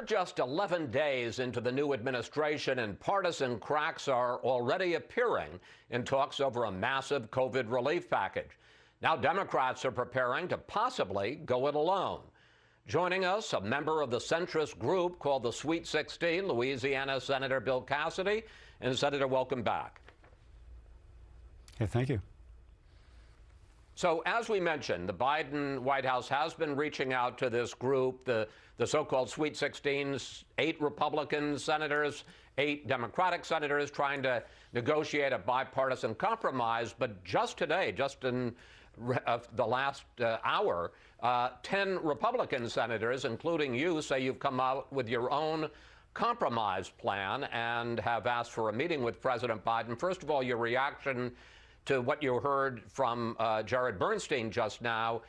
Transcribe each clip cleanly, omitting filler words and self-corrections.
just 11 days into the new administration, and partisan cracks are already appearing in talks over a massive COVID relief package. Now Democrats are preparing to possibly go it alone. Joining us, a member of the centrist group called the Sweet 16, Louisiana Senator Bill Cassidy. And Senator, welcome back. Hey, thank you. So as we mentioned, the Biden White House has been reaching out to this group, the so-called Sweet 16s, 8 Republican senators, 8 Democratic senators, trying to negotiate a bipartisan compromise. But just today, just in the last hour, 10 Republican senators, including you, say you've come out with your own compromise plan and have asked for a meeting with President Biden. First of all, your reaction to what you heard from Jared Bernstein just now.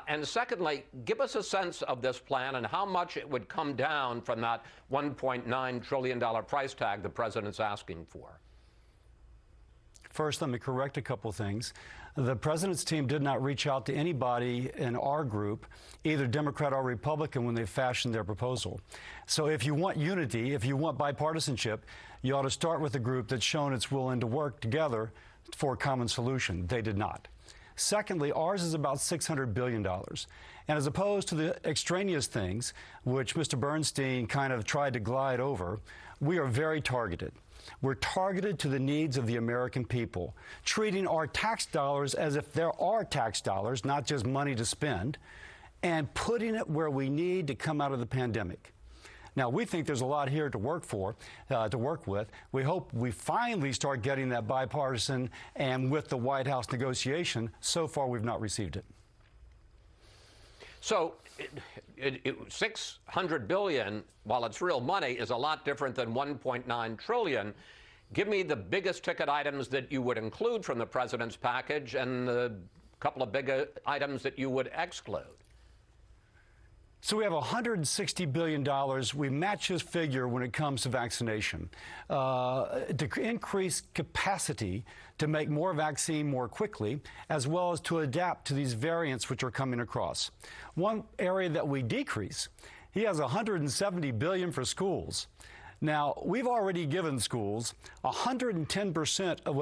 And secondly, give us a sense of this plan and how much it would come down from that $1.9 trillion price tag the president's asking for. First, let me correct a couple things. The president's team did not reach out to anybody in our group, either Democrat or Republican, when they fashioned their proposal. So if you want unity, if you want bipartisanship, you ought to start with a group that's shown it's willing to work together for a common solution. They did not. Secondly, ours is about $600 billion. And as opposed to the extraneous things, which Mr. Bernstein kind of tried to glide over, we are very targeted. We're targeted to the needs of the American people, treating our tax dollars as if there are tax dollars, not just money to spend, and putting it where we need to come out of the pandemic. Now, we think there's a lot here to work with. We hope we finally start getting that bipartisan and with the White House negotiation. So far, we've not received it. So $600 billion, while it's real money, is a lot different than $1.9 trillion. Give me the biggest ticket items that you would include from the president's package and the couple of big items that you would exclude. So we have $160 billion. We match his figure when it comes to vaccination. To increase capacity to make more vaccine more quickly, as well as to adapt to these variants which are coming across. One area that we decrease, he has $170 billion for schools. Now, we've already given schools 110% of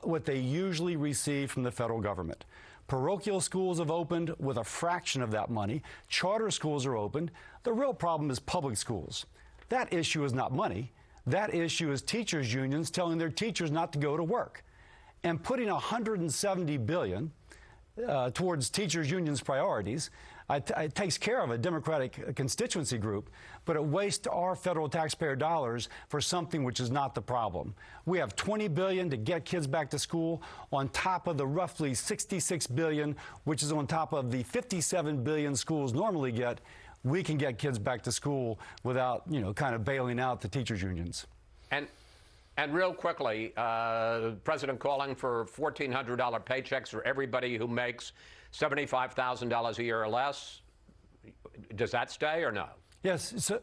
what they usually receive from the federal government. Parochial schools have opened with a fraction of that money. Charter schools are opened. The real problem is public schools. That issue is not money. That issue is teachers' unions telling their teachers not to go to work. And putting $170 billion towards teachers' unions' priorities, it takes care of a Democratic constituency group, but it wastes our federal taxpayer dollars for something which is not the problem. We have $20 billion to get kids back to school on top of the roughly $66 billion, which is on top of the $57 billion schools normally get. We can get kids back to school without, kind of bailing out the teachers' unions. And real quickly, President calling for $1,400 paychecks for everybody who makes $75,000 a year or less. Does that stay or no? Yes. So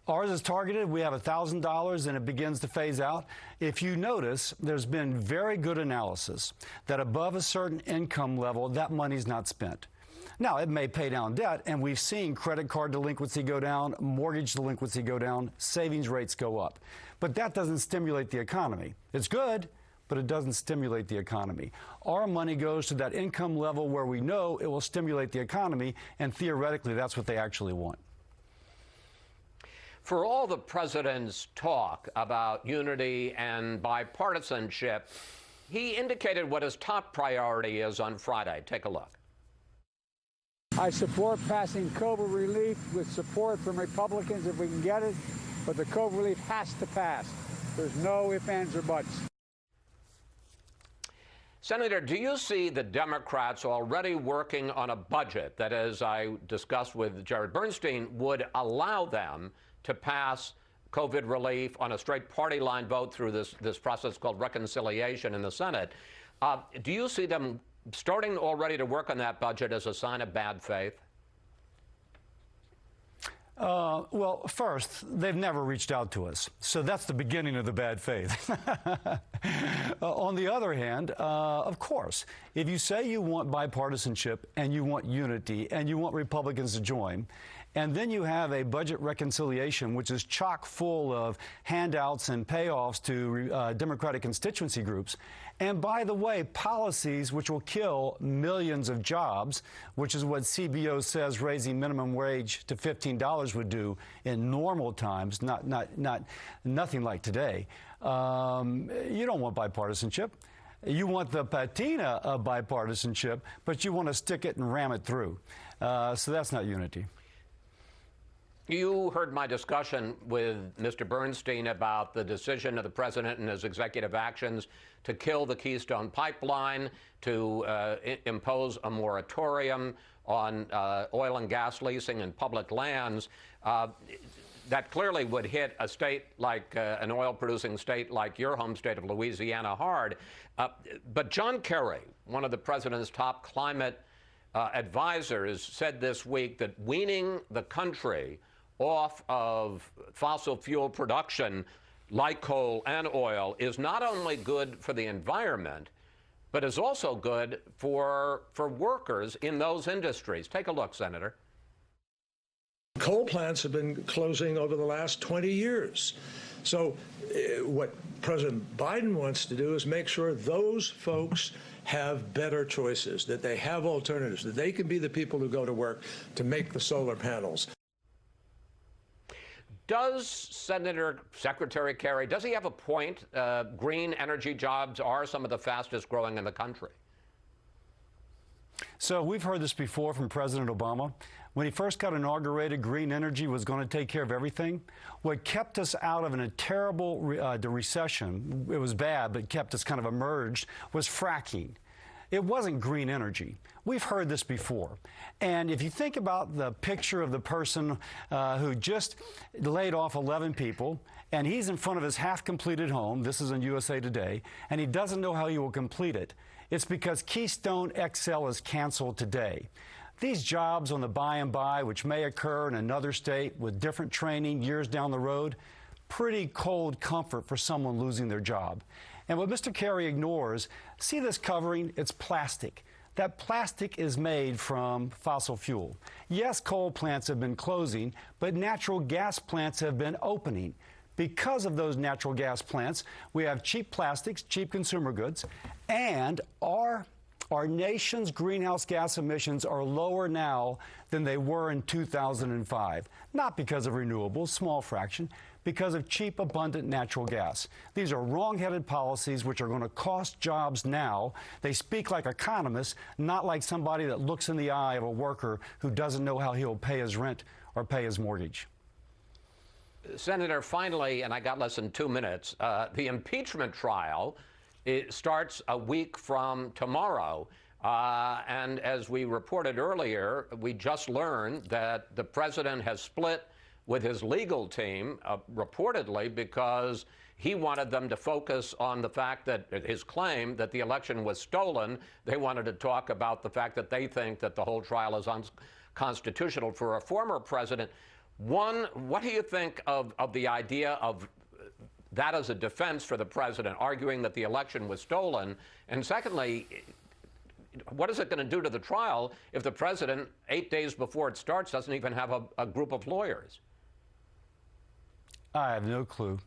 ours is targeted. We have $1,000 and it begins to phase out. If you notice, there's been very good analysis that above a certain income level, that money's not spent. Now, it may pay down debt, and we've seen credit card delinquency go down, mortgage delinquency go down, savings rates go up. But that doesn't stimulate the economy. It's good, but it doesn't stimulate the economy. Our money goes to that income level where we know it will stimulate the economy, and theoretically, that's what they actually want. For all the president's talk about unity and bipartisanship, he indicated what his top priority is on Friday. Take a look. I support passing COVID relief with support from Republicans if we can get it, but the COVID relief has to pass. There's no ifs, ands, or buts. Senator, do you see the Democrats already working on a budget that, as I discussed with Jared Bernstein, would allow them to pass COVID relief on a straight party line vote through this process called reconciliation in the Senate? Do you see them starting already to work on that budget as a sign of bad faith? Well, first, they've never reached out to us, so that's the beginning of the bad faith. On the other hand, of course, if you say you want bipartisanship and you want unity and you want Republicans to join, And then you have a budget reconciliation, which is chock full of handouts and payoffs to Democratic constituency groups. And by the way, policies which will kill millions of jobs, which is what CBO says raising minimum wage to $15 would do in normal times, nothing like today. You don't want bipartisanship. You want the patina of bipartisanship, but you want to stick it and ram it through. So that's not unity. You heard my discussion with Mr. Bernstein about the decision of the president and his executive actions to kill the Keystone Pipeline, to impose a moratorium on oil and gas leasing in public lands. That clearly would hit a state like an oil-producing state like your home state of Louisiana hard. But John Kerry, one of the president's top climate advisors, said this week that weaning the country off of fossil fuel production like coal and oil is not only good for the environment, but is also good for workers in those industries. Take a look, Senator. Coal plants have been closing over the last 20 years. So what President Biden wants to do is make sure those folks have better choices, that they have alternatives, that they can be the people who go to work to make the solar panels. Does Secretary Kerry, does he have a point? Green energy jobs are some of the fastest growing in the country. So we've heard this before from President Obama. When he first got inaugurated, green energy was going to take care of everything. What kept us out of a terrible recession, it was bad, but kept us kind of emerged, was fracking. It wasn't green energy. We've heard this before. And if you think about the picture of the person who just laid off 11 people, and he's in front of his half-completed home, this is in USA Today, and he doesn't know how he will complete it, it's because Keystone XL is canceled today. These jobs on the by and by, which may occur in another state with different training years down the road, pretty cold comfort for someone losing their job. And what Mr. Kerry ignores, see this covering? It's plastic. That plastic is made from fossil fuel. Yes, coal plants have been closing, but natural gas plants have been opening. Because of those natural gas plants, we have cheap plastics, cheap consumer goods, and our nation's greenhouse gas emissions are lower now than they were in 2005. Not because of renewables, small fraction, because of cheap, abundant natural gas. These are wrong-headed policies which are going to cost jobs now. They speak like economists, not like somebody that looks in the eye of a worker who doesn't know how he'll pay his rent or pay his mortgage. Senator, finally, and I got less than 2 minutes, the impeachment trial starts a week from tomorrow. And as we reported earlier, we just learned that the president has split with his legal team, reportedly because he wanted them to focus on the fact that his claim that the election was stolen. They wanted to talk about the fact that they think that the whole trial is unconstitutional for a former president. One, what do you think of the idea of that as a defense for the president, arguing that the election was stolen? And secondly, what is it going to do to the trial if the president, 8 days before it starts, doesn't even have a group of lawyers? I have no clue.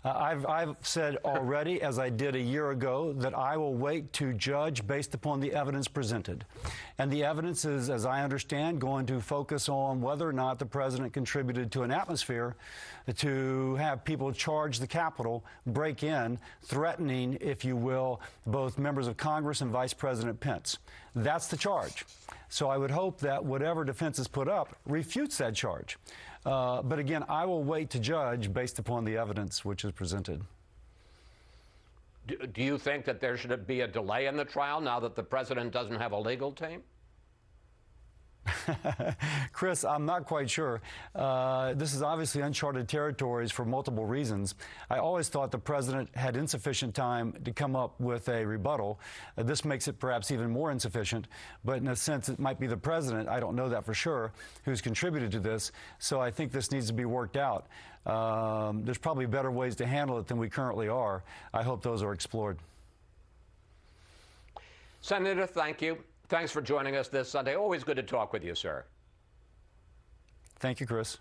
I've said already, as I did a year ago, that I will wait to judge based upon the evidence presented. And the evidence is, as I understand, going to focus on whether or not the president contributed to an atmosphere to have people charge the Capitol, break in, threatening, if you will, both members of Congress and Vice President Pence. That's the charge. So I would hope that whatever defense is put up refutes that charge. But again, I will wait to judge based upon the evidence which is presented. Do you think that there should be a delay in the trial now that the president doesn't have a legal team? Chris, I'm not quite sure. This is obviously uncharted territories for multiple reasons. I always thought the president had insufficient time to come up with a rebuttal. This makes it perhaps even more insufficient, but in a sense it might be the president, I don't know that for sure, who's contributed to this. So I think this needs to be worked out. There's probably better ways to handle it than we currently are. I hope those are explored. Senator, thank you. Thanks for joining us this Sunday. Always good to talk with you, sir. Thank you, Chris.